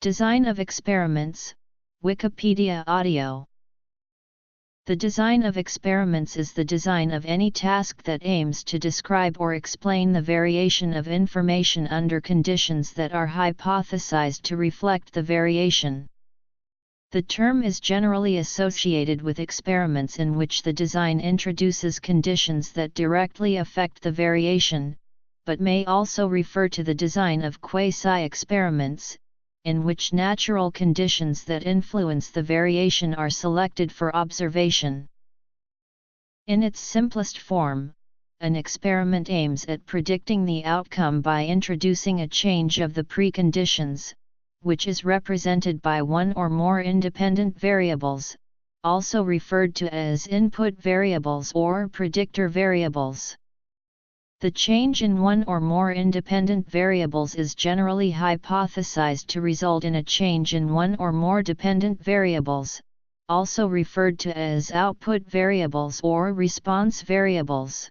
Design of experiments, Wikipedia audio. The design of experiments is the design of any task that aims to describe or explain the variation of information under conditions that are hypothesized to reflect the variation. The term is generally associated with experiments in which the design introduces conditions that directly affect the variation, but may also refer to the design of quasi-experiments, in which natural conditions that influence the variation are selected for observation. In its simplest form, an experiment aims at predicting the outcome by introducing a change of the preconditions, which is represented by one or more independent variables, also referred to as input variables or predictor variables. The change in one or more independent variables is generally hypothesized to result in a change in one or more dependent variables, also referred to as output variables or response variables.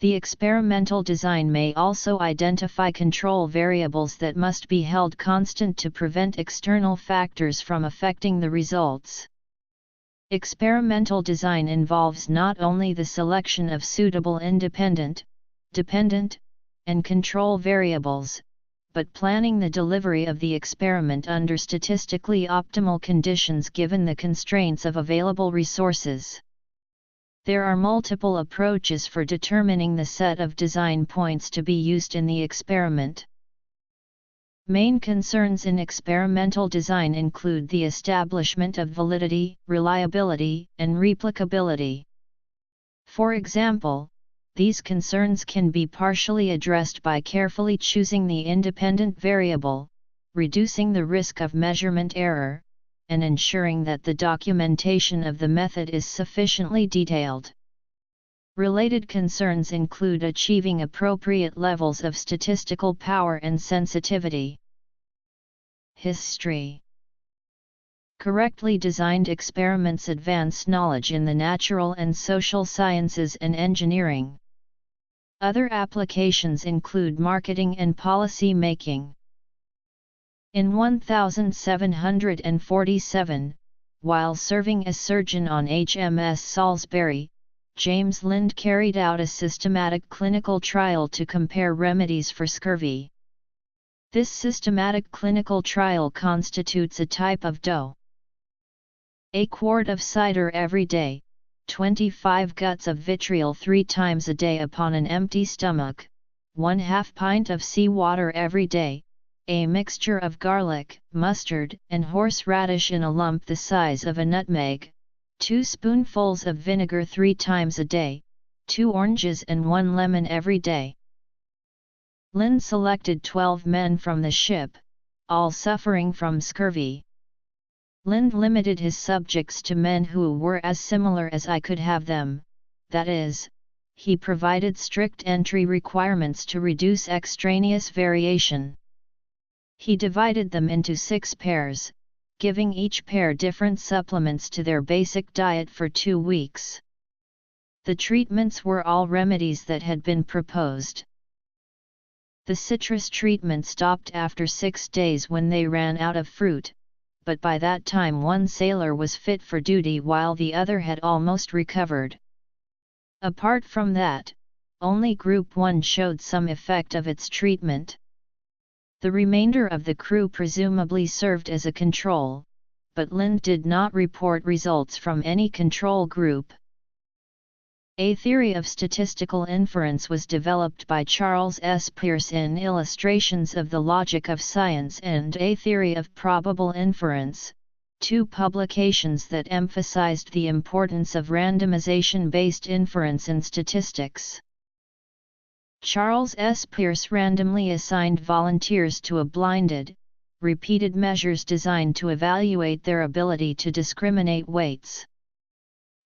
The experimental design may also identify control variables that must be held constant to prevent external factors from affecting the results. Experimental design involves not only the selection of suitable independent, dependent, and control variables, but planning the delivery of the experiment under statistically optimal conditions given the constraints of available resources. There are multiple approaches for determining the set of design points to be used in the experiment. Main concerns in experimental design include the establishment of validity, reliability, and replicability. For example, these concerns can be partially addressed by carefully choosing the independent variable, reducing the risk of measurement error, and ensuring that the documentation of the method is sufficiently detailed. Related concerns include achieving appropriate levels of statistical power and sensitivity. History. Correctly designed experiments advance knowledge in the natural and social sciences and engineering. Other applications include marketing and policy making. In 1747, while serving as surgeon on HMS Salisbury, James Lind carried out a systematic clinical trial to compare remedies for scurvy. This systematic clinical trial constitutes a type of dose. A quart of cider every day, 25 guts of vitriol 3 times a day upon an empty stomach, 1/2 pint of seawater every day, a mixture of garlic, mustard, and horseradish in a lump the size of a nutmeg, 2 spoonfuls of vinegar 3 times a day, 2 oranges and 1 lemon every day. Lind selected 12 men from the ship, all suffering from scurvy. Lind limited his subjects to men who were as similar as I could have them, that is, he provided strict entry requirements to reduce extraneous variation. He divided them into 6 pairs, giving each pair different supplements to their basic diet for 2 weeks. The treatments were all remedies that had been proposed. The citrus treatment stopped after 6 days when they ran out of fruit, but by that time one sailor was fit for duty while the other had almost recovered. Apart from that, only Group 1 showed some effect of its treatment. The remainder of the crew presumably served as a control, but Lind did not report results from any control group. A theory of statistical inference was developed by Charles S. Peirce in Illustrations of the Logic of Science and A Theory of Probable Inference, 2 publications that emphasized the importance of randomization-based inference in statistics. Charles S. Peirce randomly assigned volunteers to a blinded, repeated measures designed to evaluate their ability to discriminate weights.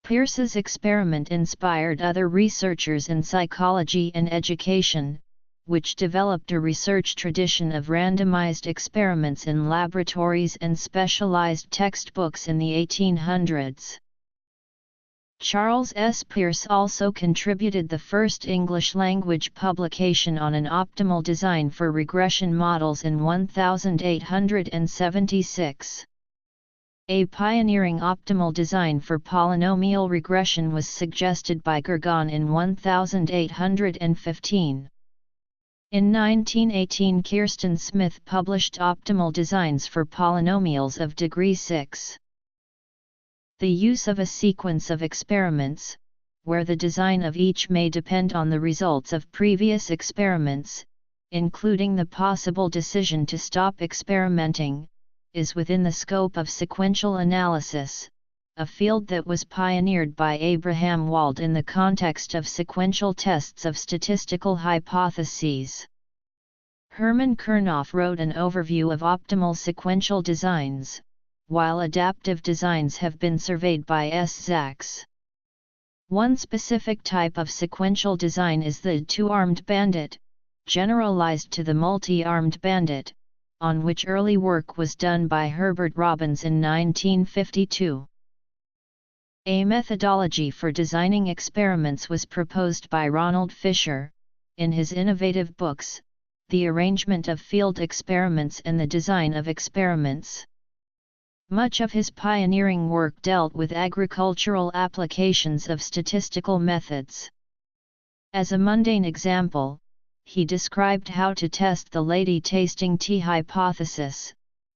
Peirce's experiment inspired other researchers in psychology and education, which developed a research tradition of randomized experiments in laboratories and specialized textbooks in the 1800s. Charles S. Peirce also contributed the first English-language publication on an optimal design for regression models in 1876. A pioneering optimal design for polynomial regression was suggested by Gergon in 1815. In 1918, Kirsten Smith published optimal designs for polynomials of degree 6. The use of a sequence of experiments, where the design of each may depend on the results of previous experiments, including the possible decision to stop experimenting, is within the scope of sequential analysis, a field that was pioneered by Abraham Wald in the context of sequential tests of statistical hypotheses. Hermann Chernoff wrote an overview of optimal sequential designs, while adaptive designs have been surveyed by S. Zaks. One specific type of sequential design is the two-armed bandit, generalized to the multi-armed bandit, on which early work was done by Herbert Robbins in 1952. A methodology for designing experiments was proposed by Ronald Fisher, in his innovative books, The Arrangement of Field Experiments and the Design of Experiments. Much of his pioneering work dealt with agricultural applications of statistical methods. As a mundane example, he described how to test the lady tasting tea hypothesis,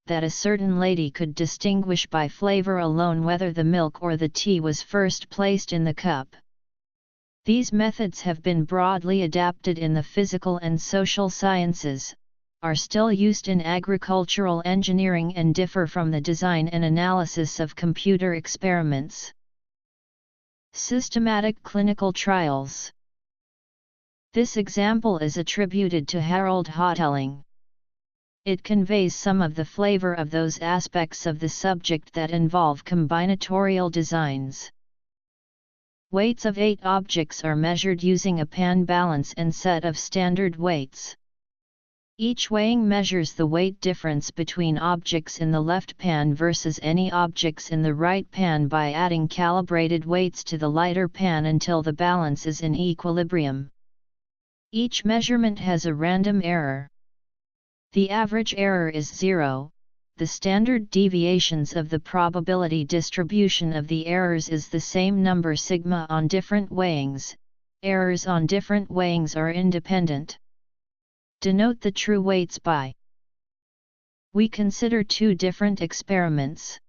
that a certain lady could distinguish by flavor alone whether the milk or the tea was first placed in the cup. These methods have been broadly adapted in the physical and social sciences, are still used in agricultural engineering and differ from the design and analysis of computer experiments. Systematic clinical trials. This example is attributed to Harold Hotelling. It conveys some of the flavor of those aspects of the subject that involve combinatorial designs. Weights of 8 objects are measured using a pan balance and set of standard weights. Each weighing measures the weight difference between objects in the left pan versus any objects in the right pan by adding calibrated weights to the lighter pan until the balance is in equilibrium. Each measurement has a random error. The average error is 0, the standard deviations of the probability distribution of the errors is the same number sigma on different weighings, errors on different weighings are independent. Denote the true weights by. We consider 2 different experiments.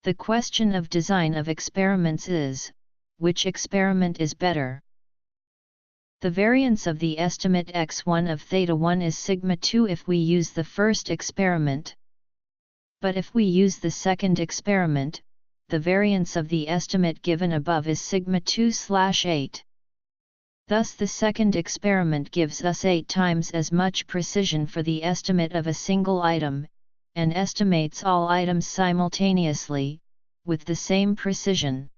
The question of design of experiments is, which experiment is better? The variance of the estimate x1 of θ1 is sigma 2 if we use the first experiment. But if we use the second experiment, the variance of the estimate given above is sigma 2/8. Thus the second experiment gives us 8 times as much precision for the estimate of a single item, and estimates all items simultaneously, with the same precision.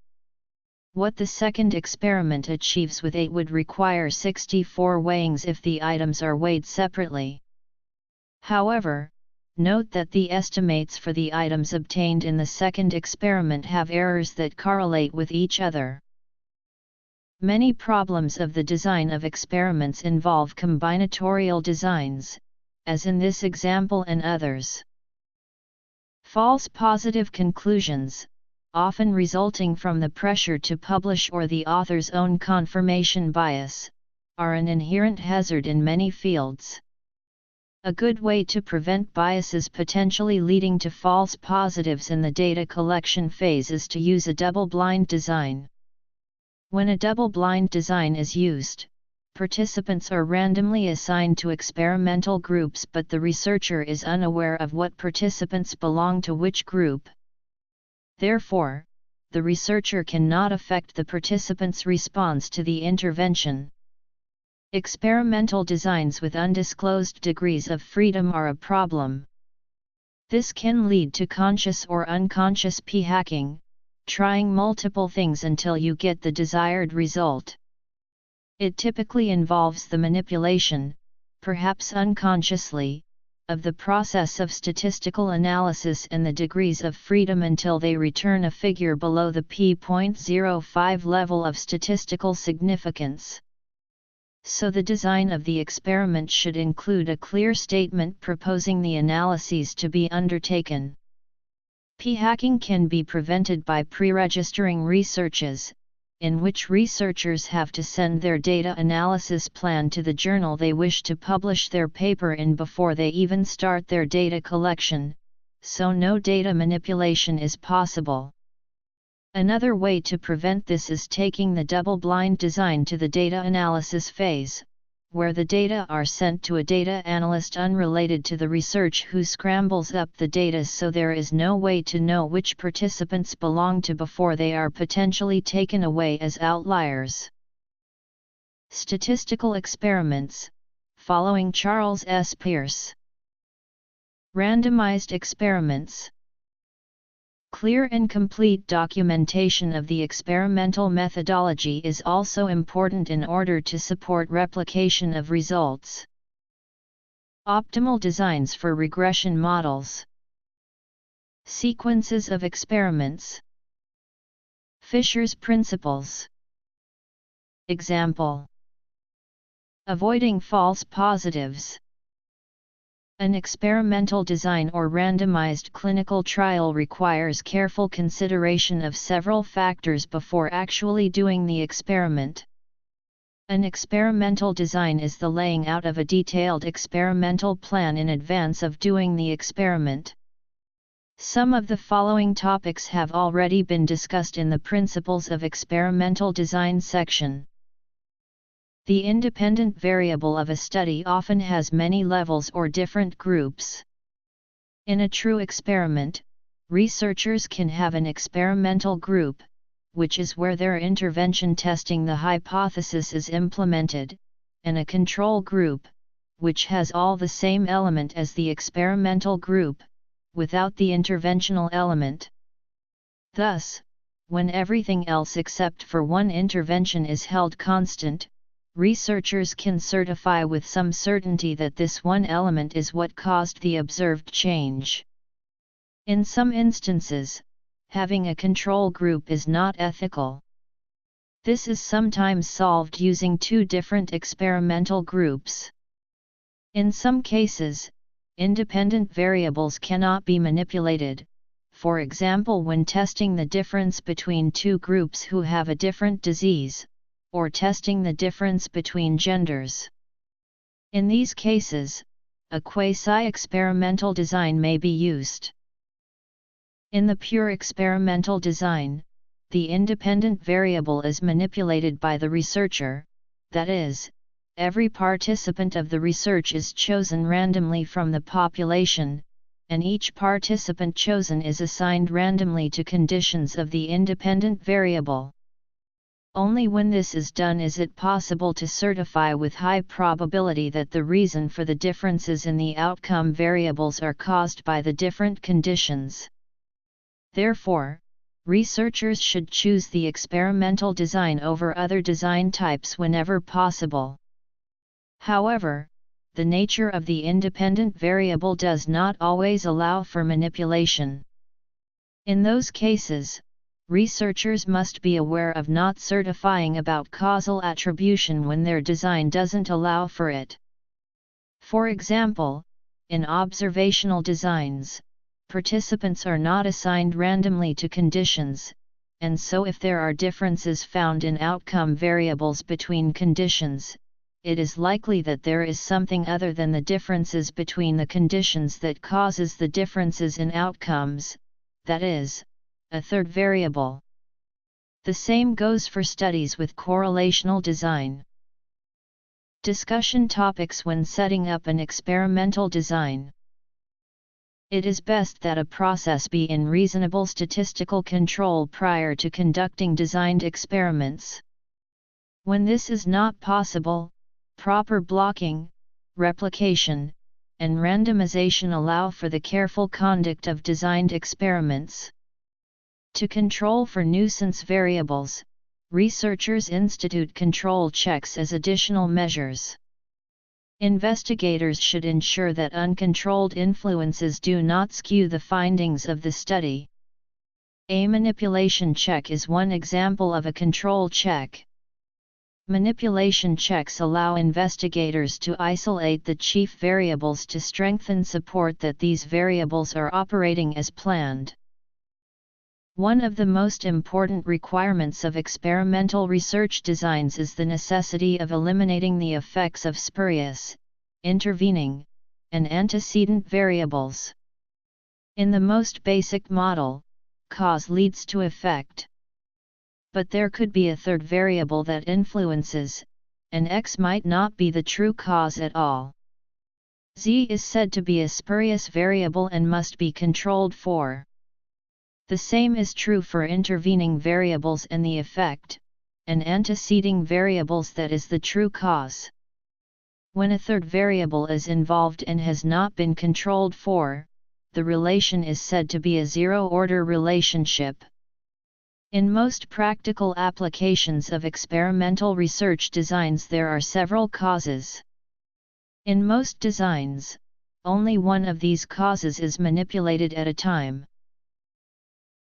What the second experiment achieves with 8 would require 64 weighings if the items are weighed separately. However, note that the estimates for the items obtained in the second experiment have errors that correlate with each other. Many problems of the design of experiments involve combinatorial designs, as in this example and others. False positive conclusions, often resulting from the pressure to publish or the author's own confirmation bias, are an inherent hazard in many fields. A good way to prevent biases potentially leading to false positives in the data collection phase is to use a double-blind design. When a double-blind design is used, participants are randomly assigned to experimental groups but the researcher is unaware of what participants belong to which group. Therefore, the researcher cannot affect the participants' response to the intervention. Experimental designs with undisclosed degrees of freedom are a problem. This can lead to conscious or unconscious p-hacking, trying multiple things until you get the desired result. It typically involves the manipulation, perhaps unconsciously, of the process of statistical analysis and the degrees of freedom until they return a figure below the p.05 level of statistical significance. So the design of the experiment should include a clear statement proposing the analyses to be undertaken. P-hacking can be prevented by pre-registering researches, in which researchers have to send their data analysis plan to the journal they wish to publish their paper in before they even start their data collection, so no data manipulation is possible. Another way to prevent this is taking the double-blind design to the data analysis phase, where the data are sent to a data analyst unrelated to the research who scrambles up the data so there is no way to know which participants belong to before they are potentially taken away as outliers. Statistical experiments, following Charles S. Peirce. Randomized experiments. Clear and complete documentation of the experimental methodology is also important in order to support replication of results. Optimal designs for regression models. Sequences of experiments. Fisher's principles. Example: avoiding false positives. An experimental design or randomized clinical trial requires careful consideration of several factors before actually doing the experiment. An experimental design is the laying out of a detailed experimental plan in advance of doing the experiment. Some of the following topics have already been discussed in the Principles of Experimental Design section. The independent variable of a study often has many levels or different groups. In a true experiment, researchers can have an experimental group, which is where their intervention testing the hypothesis is implemented, and a control group, which has all the same element as the experimental group, without the interventional element. Thus, when everything else except for one intervention is held constant, researchers can certify with some certainty that this one element is what caused the observed change. In some instances, having a control group is not ethical. This is sometimes solved using two different experimental groups. In some cases, independent variables cannot be manipulated, for example when testing the difference between two groups who have a different disease, or testing the difference between genders. In these cases, a quasi-experimental design may be used. In the pure experimental design, the independent variable is manipulated by the researcher, that is, every participant of the research is chosen randomly from the population, and each participant chosen is assigned randomly to conditions of the independent variable. Only when this is done is it possible to certify with high probability that the reason for the differences in the outcome variables are caused by the different conditions. Therefore, researchers should choose the experimental design over other design types whenever possible. However, the nature of the independent variable does not always allow for manipulation. In those cases, researchers must be aware of not certifying about causal attribution when their design doesn't allow for it. For example, in observational designs, participants are not assigned randomly to conditions, and so if there are differences found in outcome variables between conditions, it is likely that there is something other than the differences between the conditions that causes the differences in outcomes, that is, a third variable. The same goes for studies with correlational design. Discussion topics when setting up an experimental design. It is best that a process be in reasonable statistical control prior to conducting designed experiments. When this is not possible, proper blocking, replication, and randomization allow for the careful conduct of designed experiments. To control for nuisance variables, researchers institute control checks as additional measures. Investigators should ensure that uncontrolled influences do not skew the findings of the study. A manipulation check is one example of a control check. Manipulation checks allow investigators to isolate the chief variables to strengthen support that these variables are operating as planned. One of the most important requirements of experimental research designs is the necessity of eliminating the effects of spurious, intervening, and antecedent variables. In the most basic model, cause leads to effect. But there could be a third variable that influences, and X might not be the true cause at all. Z is said to be a spurious variable and must be controlled for. The same is true for intervening variables and the effect, and anteceding variables that is the true cause. When a third variable is involved and has not been controlled for, the relation is said to be a zero-order relationship. In most practical applications of experimental research designs there are several causes. In most designs, only one of these causes is manipulated at a time.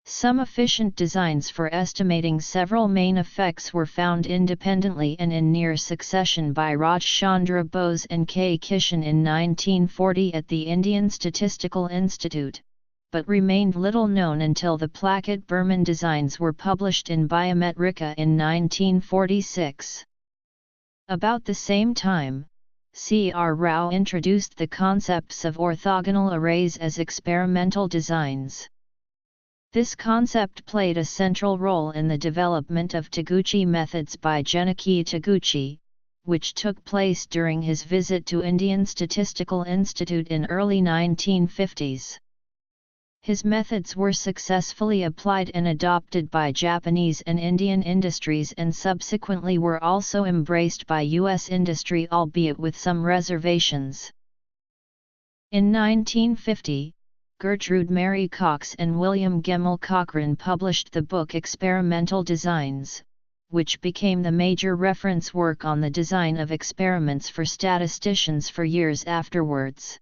Some efficient designs for estimating several main effects were found independently and in near succession by Raj Chandra Bose and K. Kishan in 1940 at the Indian Statistical Institute, but remained little known until the Plackett-Berman designs were published in Biometrica in 1946. About the same time, C. R. Rao introduced the concepts of orthogonal arrays as experimental designs. This concept played a central role in the development of Taguchi methods by Genichi Taguchi, which took place during his visit to Indian Statistical Institute in early 1950s. His methods were successfully applied and adopted by Japanese and Indian industries and subsequently were also embraced by U.S. industry, albeit with some reservations. In 1950, Gertrude Mary Cox and William Gemmell Cochran published the book Experimental Designs, which became the major reference work on the design of experiments for statisticians for years afterwards.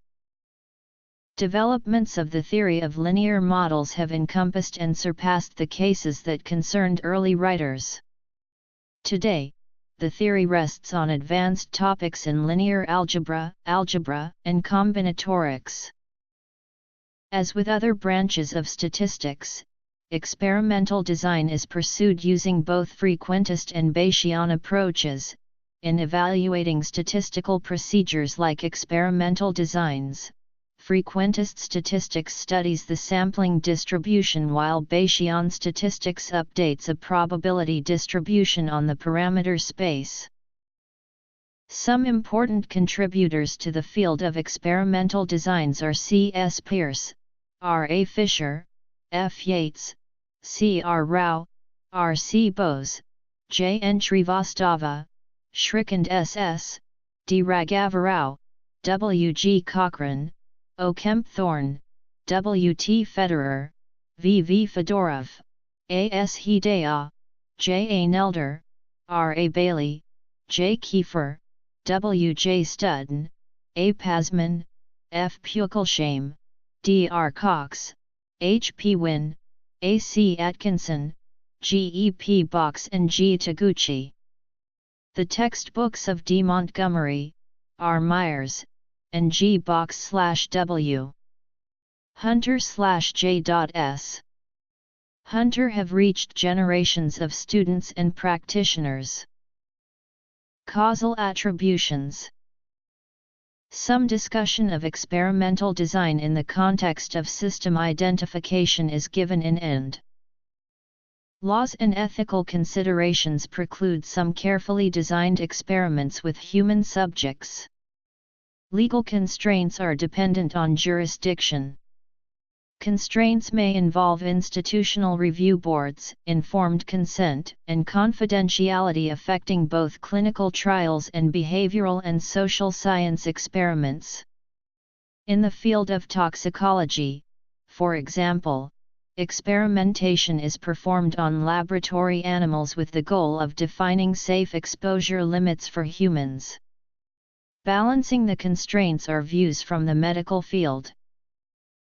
Developments of the theory of linear models have encompassed and surpassed the cases that concerned early writers. Today, the theory rests on advanced topics in linear algebra, and combinatorics. As with other branches of statistics, experimental design is pursued using both frequentist and Bayesian approaches. In evaluating statistical procedures like experimental designs, frequentist statistics studies the sampling distribution while Bayesian statistics updates a probability distribution on the parameter space. Some important contributors to the field of experimental designs are C. S. Peirce, R. A. Fisher, F. Yates, C. R. Rao, R. C. Bose, J. N. Srivastava, Shrikant S. S., D. Raghavarao, W. G. Cochran, O. Kempthorne, W. T. Federer, V. V. Fedorov, A. S. Hidayah, J. A. Nelder, R. A. Bailey, J. Kiefer, W. J. Studden, A. Pasman, F. Puckelshame, D. R. Cox, H. P. Wynne, A. C. Atkinson, G. E. P. Box and G. Taguchi. The textbooks of D. Montgomery, R. Myers, and G. Box/W. Hunter/J.S. Hunter have reached generations of students and practitioners. Causal attributions. Some discussion of experimental design in the context of system identification is given in End. Laws and ethical considerations preclude some carefully designed experiments with human subjects. Legal constraints are dependent on jurisdiction. Constraints may involve institutional review boards, informed consent, and confidentiality affecting both clinical trials and behavioral and social science experiments. In the field of toxicology, for example, experimentation is performed on laboratory animals with the goal of defining safe exposure limits for humans. Balancing the constraints are views from the medical field.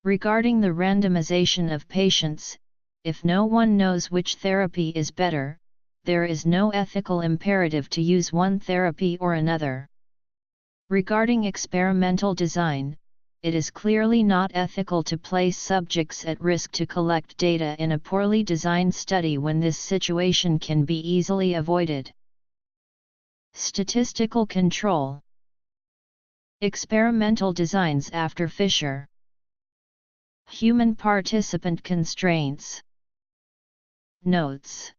Regarding the randomization of patients, if no one knows which therapy is better, there is no ethical imperative to use one therapy or another. Regarding experimental design, it is clearly not ethical to place subjects at risk to collect data in a poorly designed study when this situation can be easily avoided. Statistical control. Experimental designs after Fisher. Human participant constraints. Notes.